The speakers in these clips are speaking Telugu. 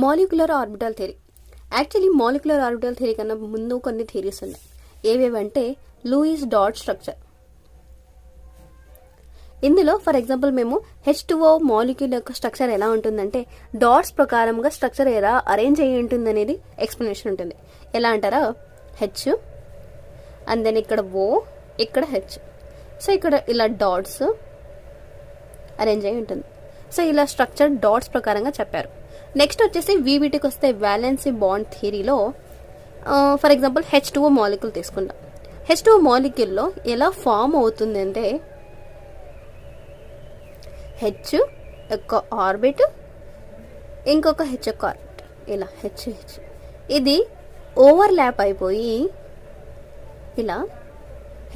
Molecular orbital theory. Actually molecular orbital theory కన్నా ముందు కొన్ని థియరీస్ ఉన్నాయి. ఏవేవంటే లూయిస్ డాట్ స్ట్రక్చర్. ఇందులో ఫర్ ఎగ్జాంపుల్ మేము H2O మాలిక్యూల్ యొక్క స్ట్రక్చర్ ఎలా ఉంటుందంటే డాట్స్ ప్రకారంగా స్ట్రక్చర్ ఎలా అరేంజ్ అయ్యి ఉంటుంది అనేది ఎక్స్ప్లెనేషన్ ఉంటుంది. ఎలా అంటారా, H అండ్ దెన్ ఇక్కడ O, ఇక్కడ H. సో ఇక్కడ ఇలా డాట్స్ అరేంజ్ అయ్యి ఉంటుంది. సో ఇలా స్ట్రక్చర్ డాట్స్ ప్రకారంగా చెప్పారు. నెక్స్ట్ వచ్చేసి VBTకి వస్తే వ్యాలెన్సీ బాండ్ థియరీలో ఫర్ ఎగ్జాంపుల్ H2O మాలిక్యూల్ తీసుకుందాం. H2O మాలిక్యూల్లో ఎలా ఫామ్ అవుతుంది అంటే H యొక్క ఆర్బిట్ ఇంకొక H యొక్క ఆర్బిట్ ఇలా H ఇది ఓవర్ ల్యాప్ అయిపోయి ఇలా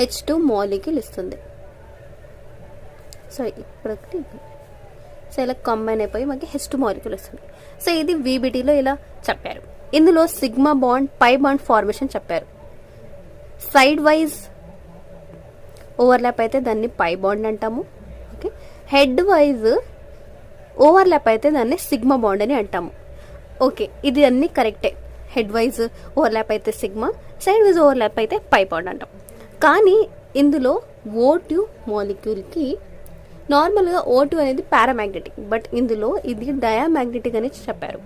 H2 మాలిక్యూల్ ఇస్తుంది. సో ఇప్పటికి సో ఇలా కంబైన్ అయిపోయి మనకి H2 మాలిక్యూల్ వస్తుంది. సో ఇది VBTలో ఇలా చెప్పారు. ఇందులో sigma bond pi bond formation చెప్పారు. సైడ్ వైజ్ ఓవర్లాప్ అయితే దాన్ని పై బాండ్ అంటాము. ఓకే, హెడ్ వైజ్ ఓవర్లాప్ అయితే దాన్ని సిగ్మా బాండ్ అని అంటాము. ఓకే, ఇది అన్ని కరెక్టే. హెడ్ వైజ్ ఓవర్లాప్ అయితే సిగ్మా, సైడ్ వైజ్ ఓవర్లాప్ అయితే పై బాండ్ అంటాం. కానీ ఇందులో O2 మాలిక్యూల్కి నార్మల్గా O2 అనేది పారామాగ్నెటిక్, బట్ ఇందులో ఇది డయామాగ్నెటిక్ అని చెప్పారు.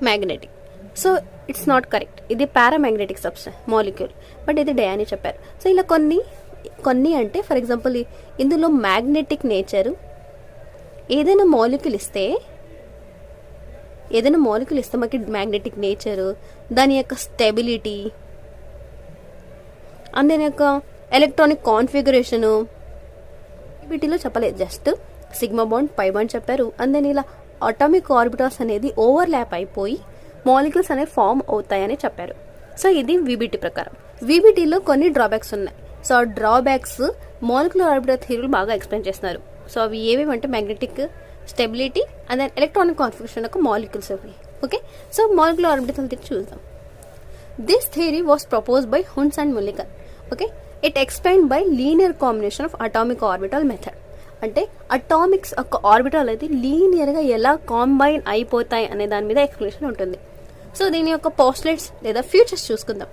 Magnetic. So it's not correct. ఇది పారామాగ్నెటిక్ సబ్స్టెన్స్ మాలిక్యూల్, బట్ ఇది డయా అని చెప్పారు. సో ఇలా కొన్ని అంటే ఫర్ ఎగ్జాంపుల్ ఇందులో మ్యాగ్నెటిక్ నేచరు ఏదైనా మాలిక్యూల్ ఇస్తే మనకి మ్యాగ్నెటిక్ నేచరు, దాని యొక్క స్టెబిలిటీ అండ్ దాని యొక్క ఎలక్ట్రానిక్ కాన్ఫిగరేషను వీటిలో చెప్పలేదు. Just sigma bond pi bond చెప్పారు. అండ్ దెన్ ఇలా అటామిక్ ఆర్బిటాల్స్ అనేది ఓవర్ ల్యాప్ అయిపోయి మాలిక్యూల్స్ అనేవి ఫామ్ అవుతాయని చెప్పారు. సో ఇది VBT ప్రకారం. VBTలో కొన్ని డ్రాబ్యాక్స్ ఉన్నాయి. సో ఆ డ్రాబ్యాక్స్ మాలిక్యులర్ ఆర్బిటల్ థియరీలు బాగా ఎక్స్ప్లెయిన్ చేస్తున్నారు. సో అవి ఏవేమంటే magnetic stability and then electronic configuration యొక్క మాలిక్యూల్స్ అవి. Okay, so molecular orbital theory చూద్దాం. This theory was proposed by Hund and Mulliken. Okay, it explained by linear combination of atomic orbital method. అంటే అటామిక్స్ యొక్క ఆర్బిటల్ అయితే లీనియర్గా ఎలా కాంబైన్ అయిపోతాయి అనే దాని మీద ఎక్స్ప్లెనేషన్ ఉంటుంది. సో దీని యొక్క పోస్టులేట్స్ లేదా ఫ్యూచర్స్ చూసుకుందాం.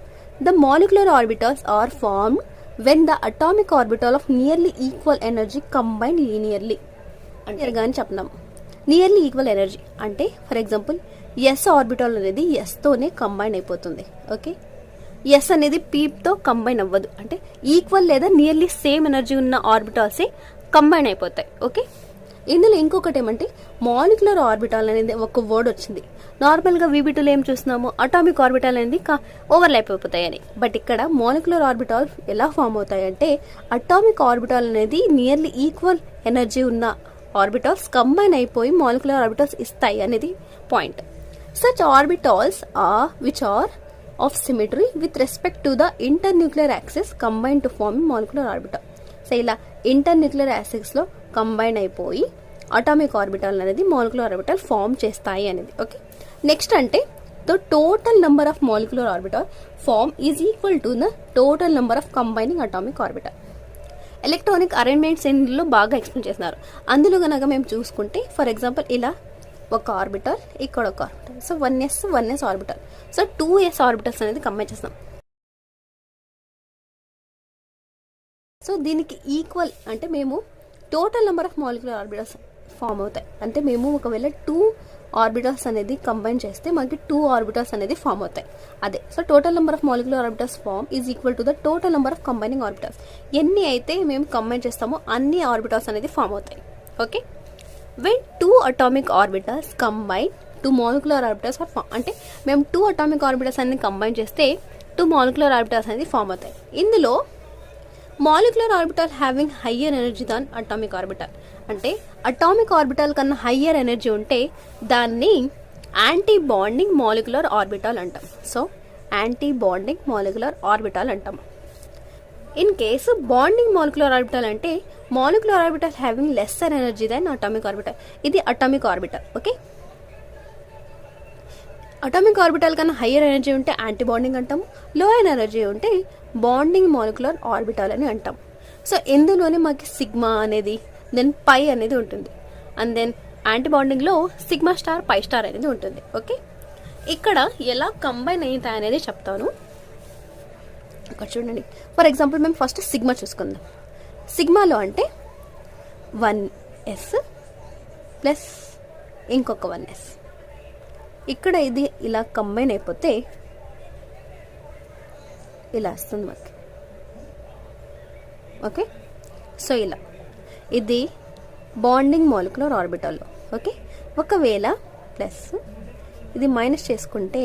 The molecular orbitals are formed when the atomic orbital of nearly equal energy combine linearly. అంటే కానీ చెప్తున్నాం నియర్లీ ఈక్వల్ ఎనర్జీ అంటే ఫర్ ఎగ్జాంపుల్ S ఆర్బిటల్ అనేది Sతోనే కంబైన్ అయిపోతుంది. ఓకే, S అనేది Pతో కంబైన్ అవ్వదు. అంటే ఈక్వల్ లేదా నియర్లీ సేమ్ ఎనర్జీ ఉన్న ఆర్బిటాల్సే కంబైన్ అయిపోతాయి. ఓకే, ఇందులో ఇంకొకటి ఏమంటే మాలిక్యులర్ ఆర్బిటాల్ అనేది ఒక వర్డ్ వచ్చింది. నార్మల్గా VBTలో ఏం చూస్తున్నాము, అటామిక్ ఆర్బిటాల్ అనేది ఓవర్లాప్ అయిపోతాయని. బట్ ఇక్కడ మాలిక్యులర్ ఆర్బిటాల్ ఎలా ఫామ్ అవుతాయంటే అటామిక్ ఆర్బిటాల్ అనేది నియర్లీ ఈక్వల్ ఎనర్జీ ఉన్న ఆర్బిటాల్స్ కంబైన్ అయిపోయి మాలిక్యులర్ ఆర్బిటాల్స్ ఇస్తాయి అనేది point. Such orbitals which are of symmetry with respect to the internuclear axis combine to form molecular orbital. So ఇలా ఇంటర్న్యూక్లియర్ యాక్సిస్ లో కంబైన్ అయిపోయి అటామిక్ ఆర్బిటల్ అనేది మాలిక్యులర్ ఆర్బిటల్ ఫామ్ చేస్తాయి అనేది. ఓకే, నెక్స్ట్ అంటే the total number of molecular orbital form is equal to the total number of combining atomic orbital. Electronic arrangements ఇందులో బాగా ఎక్స్ప్లెయిన్ చేస్తున్నారు. అందులో కనుక మేము చూసుకుంటే ఫర్ ఎగ్జాంపుల్ ఇలా ఒక ఆర్బిటల్, ఇక్కడ ఒక orbital. So 1s orbital. So 2s orbitals అనేది కంబైన్ చేస్తాం. సో దీనికి ఈక్వల్ అంటే మేము total number of molecular orbitals form అవుతాయి. అంటే మేము ఒకవేళ 2 ఆర్బిటల్స్ అనేది కంబైన్ చేస్తే మనకి 2 ఆర్బిటల్స్ అనేది ఫామ్ అవుతాయి. అదే so total number of molecular orbitals form is equal to the total number of combining orbitals. ఎన్ని అయితే మేము కంబైన్ చేస్తామో అన్ని ఆర్బిటల్స్ అనేది ఫామ్ అవుతాయి. Okay, when 2 atomic orbitals combine 2 molecular orbitals are formed. అంటే మేము 2 atomic orbitals అన్ని కంబైన్ చేస్తే 2 molecular orbitals అనేది ఫామ్ అవుతాయి. ఇందులో molecular orbital having higher energy than atomic orbital. అంటే అటామిక్ ఆర్బిటల్ కన్నా హయ్యర్ ఎనర్జీ ఉంటే దాన్ని యాంటీ బాండింగ్ మాలిక్యులర్ ఆర్బిటల్ అంటాం. So anti bonding molecular orbital అంటాం. In case bonding molecular orbital అంటే molecular orbital having lesser energy than atomic orbital. ఇది atomic orbital. Okay, atomic orbital కన్నా హయ్యర్ ఎనర్జీ ఉంటే యాంటీ బాండింగ్ అంటాము, లోయర్ ఎనర్జీ ఉంటే బాండింగ్ మాలిక్యులర్ ఆర్బిటల్ అని అంటాం. సో ఇందులోనే మాకు సిగ్మా అనేది దెన్ పై అనేది ఉంటుంది. అండ్ దెన్ యాంటీ బాండింగ్లో సిగ్మా స్టార్ పై స్టార్ అనేది ఉంటుంది. ఓకే, ఇక్కడ ఎలా కంబైన్ అవుతాయి అనేది చెప్తాను. ఇక్కడ చూడండి, ఫర్ ఎగ్జాంపుల్ మేము ఫస్ట్ సిగ్మా చూసుకుందాం. సిగ్మాలో అంటే 1s ప్లస్ ఇంకొక 1s. ఇక్కడ ఇది ఇలా కంబైన్ అయిపోతే ఇలా వస్తుంది మనకి. ఓకే, సో ఇలా ఇది బాండింగ్ మాలిక్యులర్ ఆర్బిటాల్లో. ఓకే, ఒకవేళ ప్లస్ ఇది మైనస్ చేసుకుంటే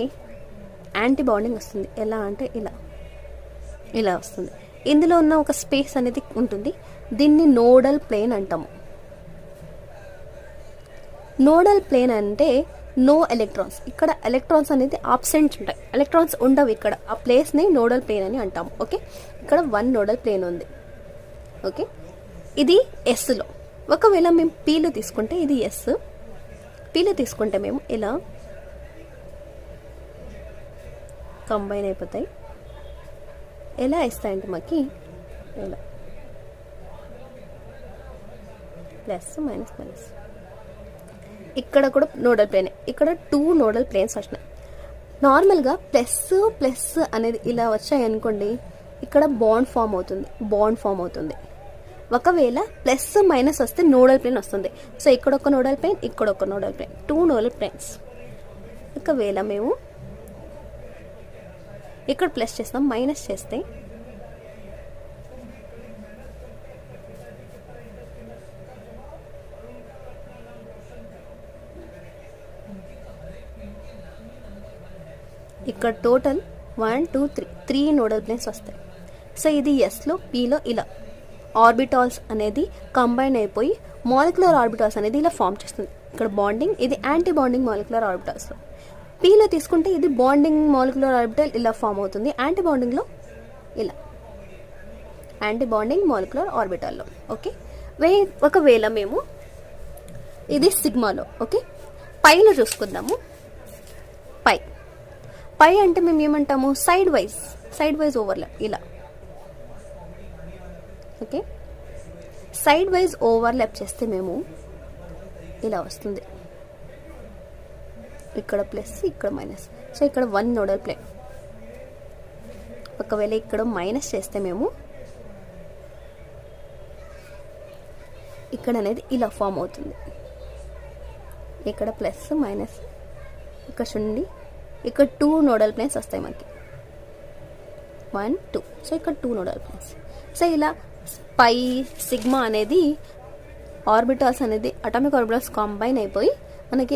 యాంటీ బాండింగ్ వస్తుంది. ఎలా అంటే ఇలా ఇలా వస్తుంది. ఇందులో ఉన్న ఒక స్పేస్ అనేది ఉంటుంది, దీన్ని నోడల్ ప్లేన్ అంటాము. నోడల్ ప్లేన్ అంటే నో ఎలక్ట్రాన్స్, ఇక్కడ ఎలక్ట్రాన్స్ అనేది ఆబ్సెంట్ ఉంటాయి, ఎలక్ట్రాన్స్ ఉండవు ఇక్కడ. ఆ ప్లేస్ని నోడల్ ప్లేన్ అని అంటాము. ఓకే, ఇక్కడ 1 నోడల్ ప్లేన్ ఉంది. ఓకే, ఇది ఎస్లో. ఒకవేళ మేము పీలో తీసుకుంటే ఇది ఎస్, పీలో తీసుకుంటే మేము ఇలా కంబైన్ అయిపోతాయి. ఎలా ఇస్తాయంటే మాకి ఇలా ప్లస్ మైనస్ మైనస్. ఇక్కడ కూడా నోడల్ ప్లేన్, ఇక్కడ 2 నోడల్ ప్లేన్స్ వచ్చినాయి. నార్మల్గా ప్లస్ ప్లస్ అనేది ఇలా వచ్చాయి అనుకోండి, ఇక్కడ బాండ్ ఫామ్ అవుతుంది. ఒకవేళ ప్లస్ మైనస్ వస్తే నోడల్ ప్లేన్ వస్తుంది. సో ఇక్కడ ఒక నోడల్ ప్లేన్, ఇక్కడ ఒక నోడల్ ప్లేన్, 2 నోడల్ ప్లేన్స్. ఒకవేళ మేము ఇక్కడ ప్లస్ చేస్తాం, మైనస్ చేస్తే ఇక్కడ టోటల్ 1 2 3 నోడల్ ప్లేన్స్ వస్తాయి. సో ఇది ఎస్లో, పీలో ఇలా ఆర్బిటాల్స్ అనేది కంబైన్ అయిపోయి మాలిక్యులర్ ఆర్బిటాల్స్ అనేది ఇలా ఫామ్ చేస్తుంది. ఇక్కడ బాండింగ్, ఇది యాంటీ బాండింగ్ మాలిక్యులర్ ఆర్బిటాల్స్లో. పీలో తీసుకుంటే ఇది బాండింగ్ మాలిక్యులర్ ఆర్బిటల్ ఇలా ఫామ్ అవుతుంది. యాంటీ బాండింగ్లో ఇలా యాంటీ బాండింగ్ మాలిక్యులర్ ఆర్బిటాల్లో. ఓకే, ఒకవేళ మేము ఇది సిగ్మాలో. ఓకే, పైలో చూసుకుందాము. పై అంటే మేము ఏమంటాము, సైడ్ వైజ్ ఓవర్లాప్ ఇలా. ఓకే, సైడ్ వైజ్ ఓవర్లాప్ చేస్తే మేము ఇలా వస్తుంది. ఇక్కడ ప్లస్, ఇక్కడ మైనస్. సో ఇక్కడ 1 నోడల్ ప్లేన్. ఒకవేళ ఇక్కడ మైనస్ చేస్తే మేము ఇక్కడ అనేది ఇలా ఫామ్ అవుతుంది. ఇక్కడ ప్లస్ మైనస్, ఇక్కడ చూడండి, ఇక్కడ 2 నోడల్ ప్లేన్స్ వస్తాయి మనకి, 1 2. సో ఇక్కడ 2 నోడల్ ప్లేన్స్. సో ఇలా పై సిగ్మా అనేది ఆర్బిటాల్స్ అనేది అటామిక్ ఆర్బిటాల్స్ కంబైన్ అయిపోయి మనకి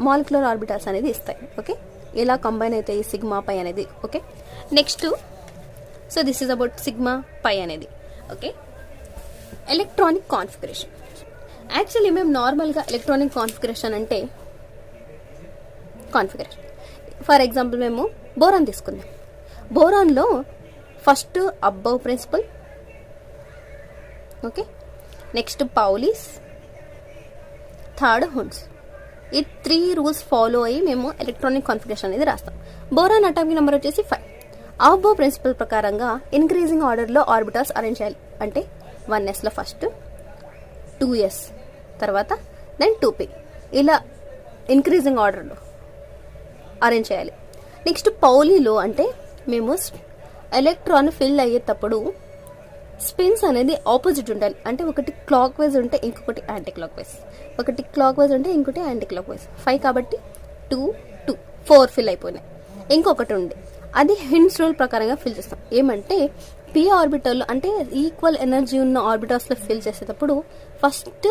మాలిక్యులర్ ఆర్బిటాల్స్ అనేది ఇస్తాయి. ఓకే, ఇలా కంబైన్ అవుతాయి సిగ్మా పై అనేది. Okay, next, so this is about sigma pi అనేది. Okay, electronic configuration. యాక్చువల్లీ మేము నార్మల్గా ఎలక్ట్రానిక్ కాన్ఫిగరేషన్ అంటే ఫర్ ఎగ్జాంపుల్ మేము బోరాన్ తీసుకుందాం. బోరాన్లో first Aufbau principle. Okay, next Pauli's, third Hund's. ఈ 3 రూల్స్ ఫాలో అయ్యి మేము ఎలక్ట్రానిక్ కాన్ఫిగరేషన్ అనేది రాస్తాం. బోరాన్ అటామిక్ నెంబర్ వచ్చేసి 5. అబ్బవ్ ప్రిన్సిపల్ ప్రకారంగా ఇంక్రీజింగ్ ఆర్డర్లో ఆర్బిటాల్స్ అరేంజ్ చేయాలి. అంటే 1sలో ఫస్ట్, 2s తర్వాత, దెన్ 2p, ఇలా ఇంక్రీజింగ్ ఆర్డర్లో అరేంజ్ చేయాలి. నెక్స్ట్ పౌలీలో అంటే మేము ఎలక్ట్రాన్ ఫిల్ అయ్యేటప్పుడు స్పిన్స్ అనేది ఆపోజిట్ ఉండాలి. అంటే ఒకటి క్లాక్ వైజ్ ఉంటే ఇంకొకటి యాంటీ క్లాక్ వైజ్, ఒకటి క్లాక్ వైజ్ ఉంటే ఇంకొకటి యాంటీ క్లాక్ వైజ్. 5 కాబట్టి 2 2 4 ఫిల్ అయిపోయినాయి. ఇంకొకటి ఉంది, అది హిండ్స్ రూల్ ప్రకారంగా ఫిల్ చేస్తాం. ఏమంటే పీ ఆర్బిటల్ అంటే ఈక్వల్ ఎనర్జీ ఉన్న ఆర్బిటాల్స్లో ఫిల్ చేసేటప్పుడు ఫస్ట్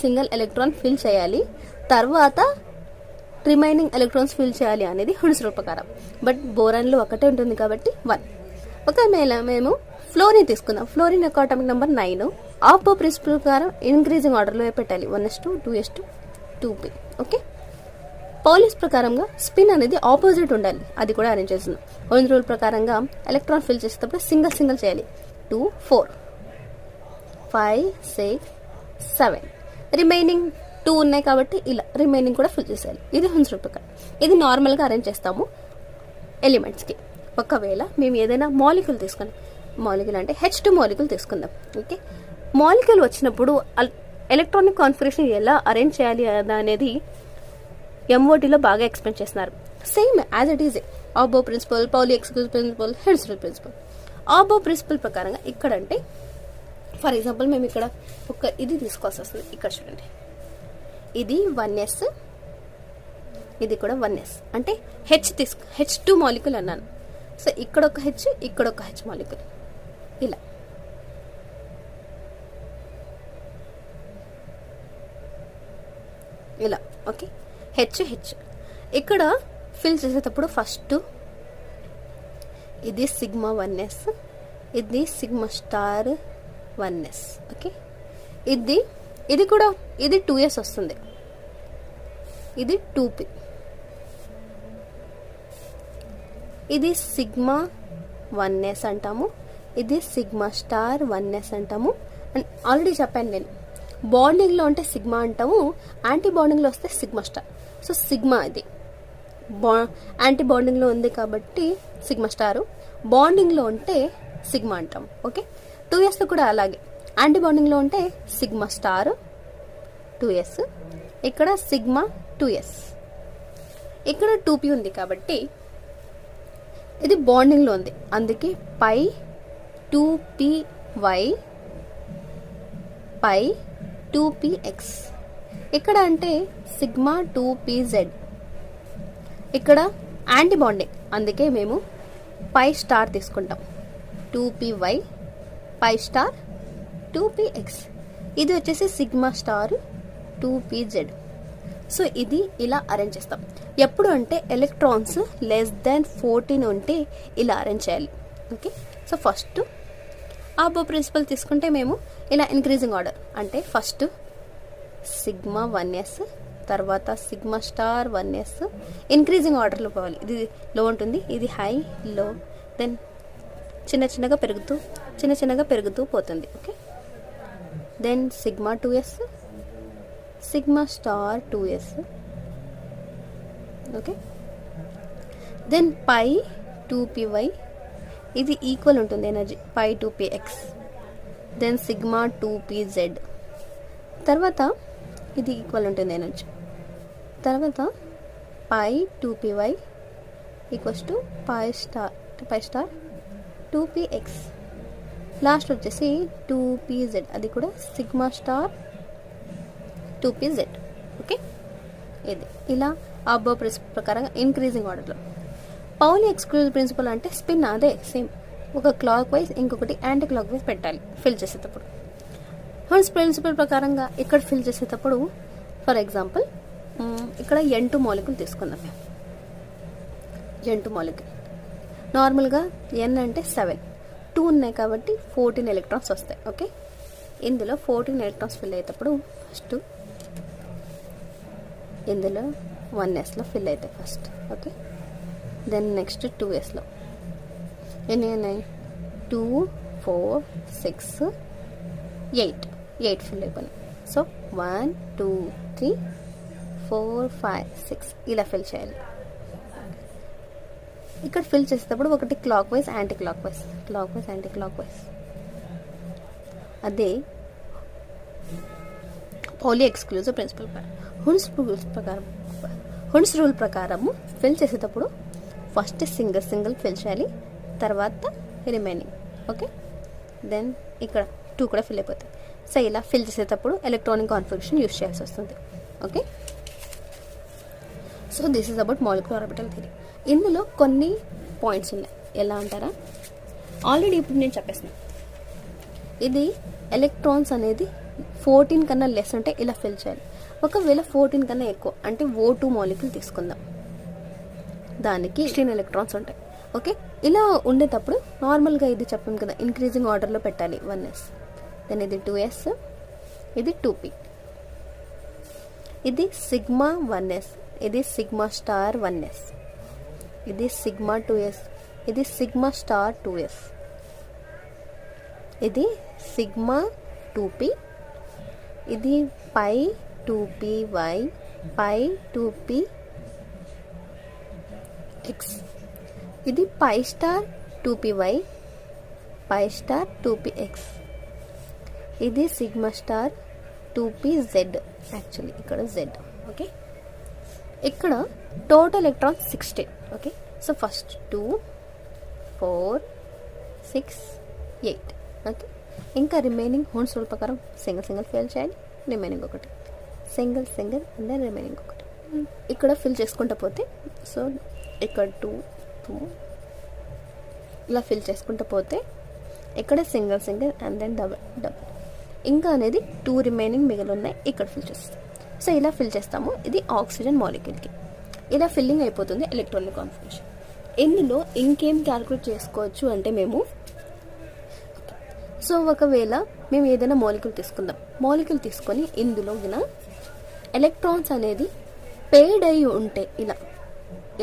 సింగిల్ ఎలక్ట్రాన్ ఫిల్ చేయాలి, తర్వాత రిమైనింగ్ ఎలక్ట్రాన్స్ ఫిల్ చేయాలి అనేది హిండ్స్ రూల్ ప్రకారం. బట్ బోరాన్లో ఒకటే ఉంటుంది కాబట్టి 1. ఒకవేళ మేము ఫ్లోరిన్ తీసుకుందాం. ఫ్లోరిన్ యొక్క అటామిక్ నెంబర్ 9. అబ్బవ్ ప్రిన్సిపల్ ప్రకారం ఇంక్రీజింగ్ ఆర్డర్లో పెట్టాలి, 1s2 2s2 2p. Okay, Pauli's ప్రకారంగా స్పిన్ అనేది ఆపోజిట్ ఉండాలి, అది కూడా అరేంజ్ చేస్తున్నాం. హిండ్స్ రూల్ ప్రకారంగా ఎలక్ట్రాన్ ఫిల్ చేసేటప్పుడు సింగిల్ చేయాలి, 2 4 5 6 7. రిమైనింగ్ 2 ఉన్నాయి కాబట్టి ఇలా రిమైనింగ్ కూడా ఫిల్ చేసేయాలి. ఇది హిండ్స్ రూల్ ప్రకారం. ఇది నార్మల్గా అరేంజ్ చేస్తాము ఎలిమెంట్స్కి. ఒకవేళ మేము ఏదైనా మాలిక్యూల్ తీసుకుందాం, మాలిక్యూల్ అంటే H2 మాలిక్యూల్ తీసుకుందాం. ఓకే, మాలిక్యూల్ వచ్చినప్పుడు ఎలక్ట్రానిక్ కాన్ఫిగరేషన్ ఎలా అరేంజ్ చేయాలి అనేది ఎంఓటీలో బాగా ఎక్స్ప్లెయిన్ చేస్తున్నారు. Same as it is Aufbau principle, Pauli exclusive principle, Hund's rule principle. Aufbau principle ప్రకారంగా ఇక్కడంటే ఫర్ ఎగ్జాంపుల్ మేము ఇక్కడ ఒక ఇది తీసుకోవాల్సి వస్తుంది. ఇక్కడ చూడండి, ఇది 1s, ఇది కూడా 1s, అంటే H2 మాలిక్యూల్ అన్నాను. సో ఇక్కడ ఒక H, ఇక్కడ ఒక H మాలిక్యూల్, ఇలా ఓకే. H ఇక్కడ ఫిల్ చేసేటప్పుడు ఫస్ట్ ఇది సిగ్మా 1s, ఇది సిగ్మా స్టార్ 1s, ఓకే. ఇది కూడా ఇది 2s వస్తుంది, ఇది 2p, ఇది సిగ్మా 1s అంటాము, ఇది సిగ్మా స్టార్ 1s అంటాము. అండ్ ఆల్రెడీ చెప్పాను నేను, బాండింగ్లో ఉంటే సిగ్మా అంటాము, యాంటీ బాండింగ్లో వస్తే సిగ్మా స్టార్. సో సిగ్మా ఇది యాంటీ బాండింగ్లో ఉంది కాబట్టి సిగ్మా స్టారు, బాండింగ్లో ఉంటే సిగ్మా అంటాం, ఓకే. 2sలో కూడా అలాగే, యాంటీ బాండింగ్లో ఉంటే సిగ్మా స్టార్ 2s, ఇక్కడ సిగ్మా 2s, ఇక్కడ 2p ఉంది కాబట్టి ఇది బాండింగ్లో ఉంది, అందుకే పై 2py పై 2px. ఇక్కడ అంటే సిగ్మా 2pz, ఇక్కడ యాంటీ బాండింగ్, అందుకే మేము పై స్టార్ తీసుకుంటాం, 2py పై స్టార్ 2px. ఇది వచ్చేసి సిగ్మా స్టార్ 2pz. సో ఇది ఇలా అరేంజ్ చేస్తాం. ఎప్పుడు అంటే ఎలక్ట్రాన్స్ <14 ఉంటే ఇలా అరేంజ్ చేయాలి, ఓకే. సో ఫస్ట్ ఆబో ప్రిన్సిపల్ తీసుకుంటే మేము ఇలా ఇంక్రీజింగ్ ఆర్డర్, అంటే ఫస్ట్ సిగ్మా 1s, తర్వాత సిగ్మా స్టార్ 1s, ఇంక్రీజింగ్ ఆర్డర్లో పోవాలి. ఇది లో ఉంటుంది, ఇది హై, లో, దెన్ చిన్న చిన్నగా పెరుగుతూ పోతుంది, okay. Then sigma 2s, sigma star 2s, okay. Then pi 2py, ఇది ఈక్వల్ ఉంటుంది ఎనర్జీ, పై 2px. దెన్ సిగ్మా 2pz, తర్వాత ఇది ఈక్వల్ ఉంటుంది ఎనర్జీ, తర్వాత pi 2py equals to pi star 2px. Last వచ్చేసి 2pz, అది కూడా సిగ్మా స్టార్ 2pz, ఓకే. ఇది ఇలా అబో ప్రిన్సిపల్ ప్రకారంగా ఇంక్రీజింగ్ ఆర్డర్లో. పౌలి ఎక్స్క్లూజివ్ ప్రిన్సిపల్ అంటే స్పిన్ అదే సేమ్, ఒక క్లాక్ వైజ్ ఇంకొకటి యాంటీ క్లాక్ వైజ్ పెట్టాలి ఫిల్ చేసేటప్పుడు. హెన్స్ ప్రిన్సిపల్ ప్రకారంగా ఇక్కడ ఫిల్ చేసేటప్పుడు ఫర్ ఎగ్జాంపుల్ ఇక్కడ N2 మాలిక్యూల్ తీసుకుందాం మేము. N2 మాలిక్యూల్ నార్మల్గా N అంటే 7, 2 ఉన్నాయి కాబట్టి 14 ఎలక్ట్రాన్స్ వస్తాయి, ఓకే. ఇందులో 14 ఎలక్ట్రాన్స్ ఫిల్ అయ్యేటప్పుడు ఫస్ట్ ఇందులో 1sలో ఫిల్ అవుతాయి ఫస్ట్, ఓకే. దెన్ నెక్స్ట్ 2sలో ఎన్ని ఉన్నాయి, 2, 4, 6, 8 ఫిల్ అయిపోయినాయి. సో 1, 2, 3, 4, 5, 6 ఇలా ఫిల్ చేయాలి. ఇక్కడ ఫిల్ చేసేటప్పుడు ఒకటి clock wise anti clock wise, అదే పౌలి ఎక్స్క్లూజివ్ ప్రిన్సిపల్. హున్స్ రూల్ ప్రకారము ఫిల్ చేసేటప్పుడు ఫస్ట్ సింగిల్ ఫిల్ చేయాలి, తర్వాత రిమైనింగ్, ఓకే. దెన్ ఇక్కడ 2 కూడా ఫిల్ అయిపోతాయి. సో ఇలా ఫిల్ చేసేటప్పుడు ఎలక్ట్రానిక్ కాన్ఫిగరేషన్ యూస్ చేయాల్సి వస్తుంది, okay. So this is about molecular orbital theory. ఇందులో కొన్ని పాయింట్స్ ఉన్నాయి, ఎలా అంటారా, ఆల్రెడీ ఇప్పుడు నేను చెప్పేస్తున్నాను. ఇది ఎలక్ట్రాన్స్ అనేది 14 కన్నా లెస్ ఉంటే ఇలా ఫిల్ చేయాలి. ఒకవేళ 14 కన్నా ఎక్కువ అంటే O2 మాలిక్యూల్ తీసుకుందాం, దానికి 16 ఎలక్ట్రాన్స్ ఉంటాయి, ఓకే. ఇలా ఉండేటప్పుడు నార్మల్గా ఇది చెప్పాం కదా, ఇంక్రీజింగ్ ఆర్డర్లో పెట్టాలి 1s, దెన్ ఇది 2s, ఇది 2p, ఇది సిగ్మా 1s, ఇది సిగ్మా స్టార్ 1s, ఇది సిగ్మా 2s, ఇది సిగ్మా స్టార్ 2s, ఇది సిగ్మా 2p, ఇది పై 2py పై 2px, ఇది పై స్టార్ 2py పై స్టార్ 2px, ఇది సిగ్మా స్టార్ 2pz యాక్చువల్లీ ఇక్కడ z. ఓకే, ఇక్కడ total electrons 16. Okay, so first 2 4 6 8. Okay, ఇంకా రిమైనింగ్ హోన్స్ రూల్ ప్రకారం సింగిల్ ఫిల్ చేయాలి. రిమైనింగ్ ఒకటి సింగిల్ అండ్ దెన్ రిమైనింగ్ ఒకటి. ఇక్కడ ఫిల్ చేసుకుంటూ పోతే సో ఇక్కడ 2 ఇలా ఫిల్ చేసుకుంటూ పోతే ఇక్కడ సింగిల్ అండ్ దెన్ డబుల్ ఇంకా అనేది 2 రిమైనింగ్ మిగిలి ఉన్నాయి, ఇక్కడ ఫిల్ చేస్తాం. సో ఇలా ఫిల్ చేస్తాము. ఇది ఆక్సిజన్ మాలిక్యూల్కి ఇలా ఫిల్లింగ్ అయిపోతుంది ఎలక్ట్రానిక్ కాన్ఫిగరేషన్. ఇందులో ఇంకేం క్యాలిక్యులేట్ చేసుకోవచ్చు అంటే మేము సో ఒకవేళ మేము ఏదైనా మాలిక్యూల్ తీసుకుందాం. మాలిక్యూల్ తీసుకొని ఇందులో ఎలక్ట్రాన్స్ అనేది పేడ్ అయ్యి ఉంటే ఇలా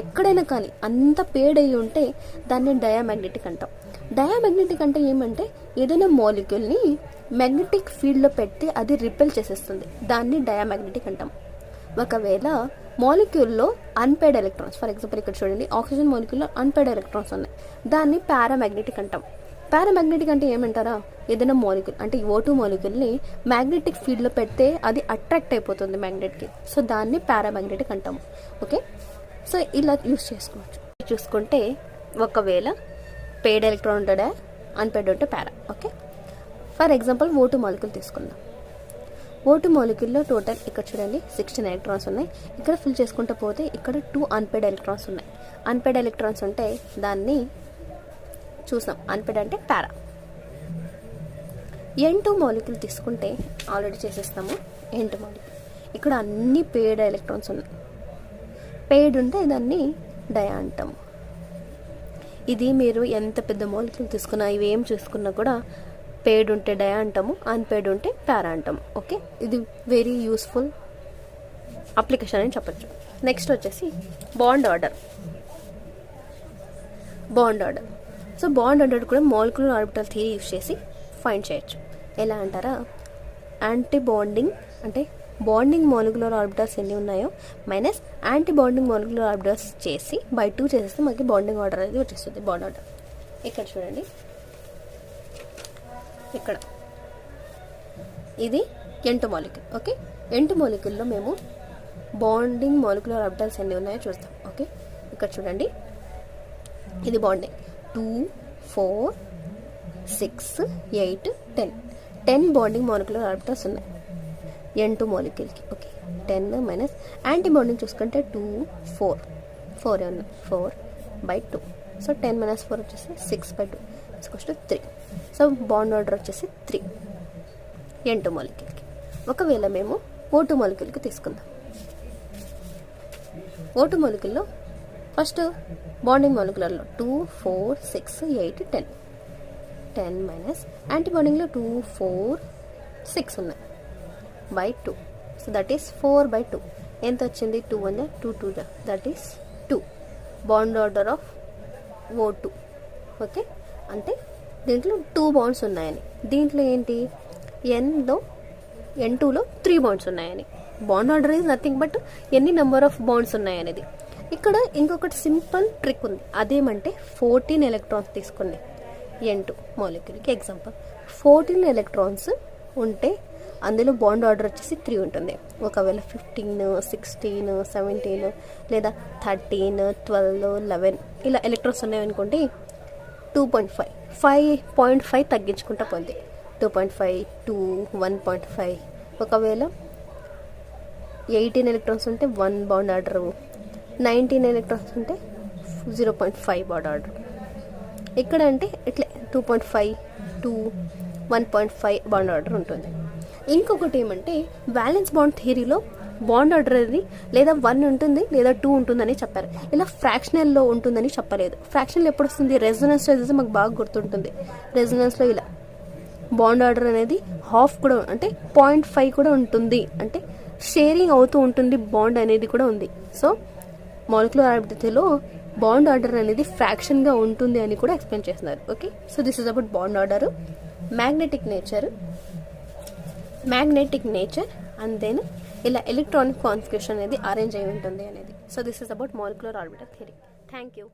ఎక్కడైనా కానీ అంత పేడ్ అయ్యి ఉంటే దాన్ని డయామాగ్నెటిక్ అంటాం. డయామాగ్నెటిక్ అంటే ఏమంటే ఏదైనా మాలిక్యూల్ని మ్యాగ్నెటిక్ ఫీల్డ్లో పెడితే అది రిపెల్ చేసేస్తుంది, దాన్ని డయామాగ్నెటిక్ అంటాం. ఒకవేళ మాలిక్యూల్లో అన్పేడ్ ఎలక్ట్రాన్స్, ఫర్ ఎగ్జాంపుల్ ఇక్కడ చూడండి ఆక్సిజన్ మాలిక్యూల్లో అన్పేడ్ ఎలక్ట్రాన్స్ ఉన్నాయి, దాన్ని పారామాగ్నెటిక్ అంటాం. పారామాగ్నెటిక్ అంటే ఏమంటారా, ఏదైనా మాలిక్యూల్ అంటే O2 మాలిక్యూల్ని మ్యాగ్నెటిక్ ఫీల్డ్లో పెడితే అది అట్రాక్ట్ అయిపోతుంది మ్యాగ్నెట్కి, సో దాన్ని పారామాగ్నెటిక్ అంటాము. ఓకే, సో ఇలా యూస్ చేసుకోవచ్చు. చూసుకుంటే ఒకవేళ పేడ్ ఎలక్ట్రాన్ ఉంటాడా, అన్పేడ్ ఉంటే para. Okay, for example O2 molecule తీసుకుందాం. O2 మాలిక్యూల్లో టోటల్ ఇక్కడ చూడండి 16 ఎలక్ట్రాన్స్ ఉన్నాయి. ఇక్కడ ఫిల్ చేసుకుంటూ పోతే ఇక్కడ 2 అన్పేడ్ ఎలక్ట్రాన్స్ ఉన్నాయి. అన్పేడ్ ఎలక్ట్రాన్స్ ఉంటే దాన్ని చూసాం, అన్పేడ్ అంటే పారా. N2 మాలిక్యూల్ తీసుకుంటే ఆల్రెడీ చేసేస్తాము. N2 మాలిక్యూల్ ఇక్కడ అన్ని పేడ్ ఎలక్ట్రాన్స్ ఉన్నాయి. పేడ్ ఉంటే దాన్ని డయా అంటాము. ఇది మీరు ఎంత పెద్ద మాలిక్యూల్ తీసుకున్నా ఇవేం చూసుకున్నా కూడా పేడ్ ఉంటే డయా అంటాము, అన్పేడ్ ఉంటే పారా అంటాము. ఓకే, ఇది వెరీ యూస్ఫుల్ అప్లికేషన్ అని చెప్పచ్చు. నెక్స్ట్ వచ్చేసి bond order. So bond order కూడా మాలిక్యులర్ ఆర్బిటల్ థియరీ యూస్ చేసి ఫైండ్ చేయొచ్చు. ఎలా అంటారా, యాంటీ బాండింగ్ అంటే బాండింగ్ మాలిక్యులర్ ఆర్బిటల్స్ ఎన్ని ఉన్నాయో minus anti bonding molecular orbitals చేసి బై 2 చేసేస్తే మనకి బాండింగ్ ఆర్డర్ అనేది వచ్చేస్తుంది. బాండ్ ఆర్డర్ ఇక్కడ చూడండి, ఇక్కడ ఇది N2 మాలిక్యూల్. ఓకే, N2 మాలిక్యూల్లో మేము బాండింగ్ మాలిక్యులర్ ఆర్బిటల్స్ ఎన్ని ఉన్నాయో చూస్తాం. ఓకే, ఇక్కడ చూడండి ఇది బాండింగ్ 2 4 6 8 10 బాండింగ్ మాలిక్యులర్ ఆర్బిటల్స్ ఉన్నాయి N2 మాలిక్యూల్కి. ఓకే, 10 మైనస్ యాంటీ బాండింగ్ చూసుకుంటే 2 4 ఉన్నాయి, 4/2. సో 10 - 4 వచ్చేసి 6/2 3. సో బాండ్ ఆర్డర్ వచ్చేసి 3 N2 మాలిక్యూల్కి. ఒకవేళ మేము O2 మాలిక్యూల్కి తీసుకుందాం. O2 మాలిక్యూల్లో ఫస్ట్ బాండింగ్ మాలిక్యులర్లో 2 4 6 8 10 మైనస్ యాంటీ బాండింగ్లో 2 4 6 ఉన్నాయి బై 2. So that is 4/2. ఎంత వచ్చింది, 2 1 2 2 that is 2 bond order of O2. Okay, అంటే దీంట్లో 2 బాండ్స్ ఉన్నాయని, దీంట్లో ఏంటి N2లో 3 బాండ్స్ ఉన్నాయని. Bond order is nothing but ఎన్ని నెంబర్ ఆఫ్ బాండ్స్ ఉన్నాయనేది. ఇక్కడ ఇంకొకటి సింపుల్ ట్రిక్ ఉంది, అదేమంటే 14 ఎలక్ట్రాన్స్ తీసుకోండి N2 మాలిక్యూల్కి. ఎగ్జాంపుల్ 14 ఎలక్ట్రాన్స్ ఉంటే అందులో బాండ్ ఆర్డర్ వచ్చేసి 3 ఉంటుంది. ఒకవేళ 15 16 17 లేదా 13 12 11 ఇలా ఎలక్ట్రాన్స్ ఉన్నాయనుకోండి 5.5 తగ్గించుకుంటా పోంది. 2.5 2 1.5. ఒకవేళ 18 ఎలక్ట్రాన్స్ ఉంటే 1 బాండ్ ఆర్డర్, 19 ఎలక్ట్రాన్స్ ఉంటే 0.5 బాండ్ ఆర్డర్. ఇక్కడ అంటే ఇట్లా 2.5 2 1.5 బాండ్ ఆర్డర్ ఉంటుంది. ఇంకొకటి ఏమంటే బ్యాలెన్స్ బాండ్ థియరీలో బాండ్ ఆర్డర్ అది లేదా 1 ఉంటుంది లేదా 2 ఉంటుందని చెప్పారు. ఇలా ఫ్రాక్షనల్లో ఉంటుందని చెప్పలేదు. ఫ్రాక్షనల్ ఎప్పుడు వస్తుంది, రెజొనెన్స్లో అయితే మాకు బాగా గుర్తుంటుంది. రెజొనెన్స్లో ఇలా బాండ్ ఆర్డర్ అనేది హాఫ్ కూడా అంటే 0.5 కూడా ఉంటుంది, అంటే షేరింగ్ అవుతూ ఉంటుంది బాండ్ అనేది కూడా ఉంది. సో మాలిక్యులర్ ఆర్బిటల్లో బాండ్ ఆర్డర్ అనేది ఫ్రాక్షన్గా ఉంటుంది అని కూడా ఎక్స్ప్లెయిన్ చేస్తున్నారు. Okay, so this is about bond order, magnetic nature and then ఇలా ఎలక్ట్రానిక్ కాన్ఫిగరేషన్ అనేది అరేంజ్ అయి ఉంటుంది అనేది. So this is about molecular orbital theory. Thank you.